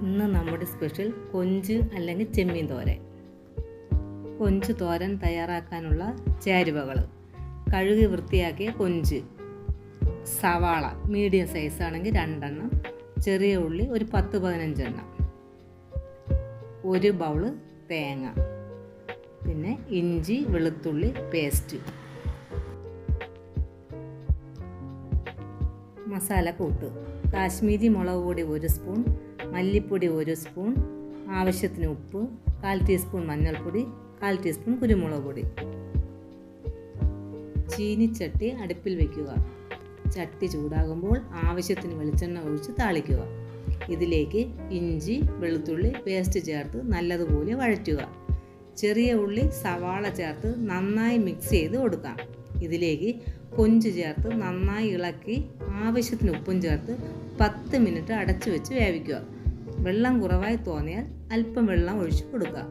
ഇന്ന് നമ്മുടെ സ്പെഷ്യൽ കൊഞ്ച് അല്ലെങ്കിൽ ചെമ്മീൻ തോരൻ. കൊഞ്ച് തോരൻ തയ്യാറാക്കാനുള്ള ചേരുവകൾ: കഴുകി വൃത്തിയാക്കിയ കൊഞ്ച്, സവാള മീഡിയം സൈസ് ആണെങ്കിൽ 2 എണ്ണം, ചെറിയ ഉള്ളി ഒരു 10-15 എണ്ണം, ഒരു ബൗള് തേങ്ങ, പിന്നെ ഇഞ്ചി വെളുത്തുള്ളി പേസ്റ്റ്. മസാല കൂട്ട്: കാശ്മീരി മുളക് പൊടി 1 സ്പൂൺ, മല്ലിപ്പൊടി 1 സ്പൂൺ, ആവശ്യത്തിന് ഉപ്പ്, 1/4 ടീസ്പൂൺ മഞ്ഞൾപ്പൊടി, 1/4 ടീസ്പൂൺ കുരുമുളക് പൊടി. ചീനിച്ചട്ടി അടുപ്പിൽ വയ്ക്കുക. ചട്ടി ചൂടാകുമ്പോൾ ആവശ്യത്തിന് വെളിച്ചെണ്ണ ഒഴിച്ച് താളിക്കുക. ഇതിലേക്ക് ഇഞ്ചി വെളുത്തുള്ളി പേസ്റ്റ് ചേർത്ത് നല്ലതുപോലെ വഴറ്റുക. ചെറിയ ഉള്ളി സവാള ചേർത്ത് നന്നായി മിക്സ് ചെയ്ത് കൊടുക്കാം. ഇതിലേക്ക് കൊഞ്ച് ചേർത്ത് നന്നായി ഇളക്കി ആവശ്യത്തിന് ഉപ്പും ചേർത്ത് 10 മിനിറ്റ് അടച്ചു വെച്ച് വേവിക്കുക. വെള്ളം കുറവായി തോന്നിയാൽ അല്പം വെള്ളം ഒഴിച്ച് കൊടുക്കുക.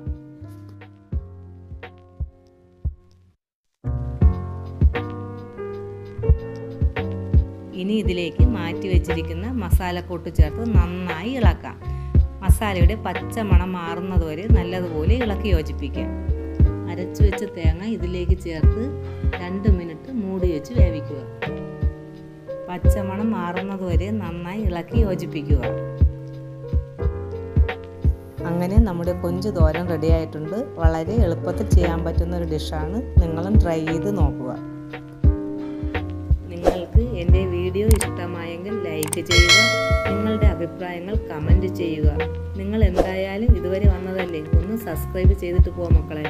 ഇനി ഇതിലേക്ക് മാറ്റി വെച്ചിരിക്കുന്ന മസാലക്കൂട്ട് ചേർത്ത് നന്നായി ഇളക്കാം. മസാലയുടെ പച്ച മണം മാറുന്നതുവരെ നല്ലതുപോലെ ഇളക്കി യോജിപ്പിക്കാം. അരച്ചു വെച്ച തേങ്ങ ഇതിലേക്ക് ചേർത്ത് 2 മിനിറ്റ് മൂടി വെച്ച് വേവിക്കുക. പച്ചമണം മാറുന്നതുവരെ നന്നായി ഇളക്കി യോജിപ്പിക്കുക. അങ്ങനെ നമ്മുടെ കൊഞ്ച് തോരൻ റെഡി ആയിട്ടുണ്ട്. വളരെ എളുപ്പത്തിൽ ചെയ്യാൻ പറ്റുന്ന ഒരു ഡിഷാണ്. നിങ്ങളും ട്രൈ ചെയ്ത് നോക്കുക. നിങ്ങൾക്ക് എൻ്റെ വീഡിയോ ഇഷ്ടമായെങ്കിൽ ലൈക്ക് ചെയ്യുക. നിങ്ങളുടെ അഭിപ്രായങ്ങൾ കമൻറ്റ് ചെയ്യുക. നിങ്ങൾ എന്തായാലും ഇതുവരെ വന്നതല്ലേ, ഒന്ന് സബ്സ്ക്രൈബ് ചെയ്തിട്ട് പോ മക്കളെ.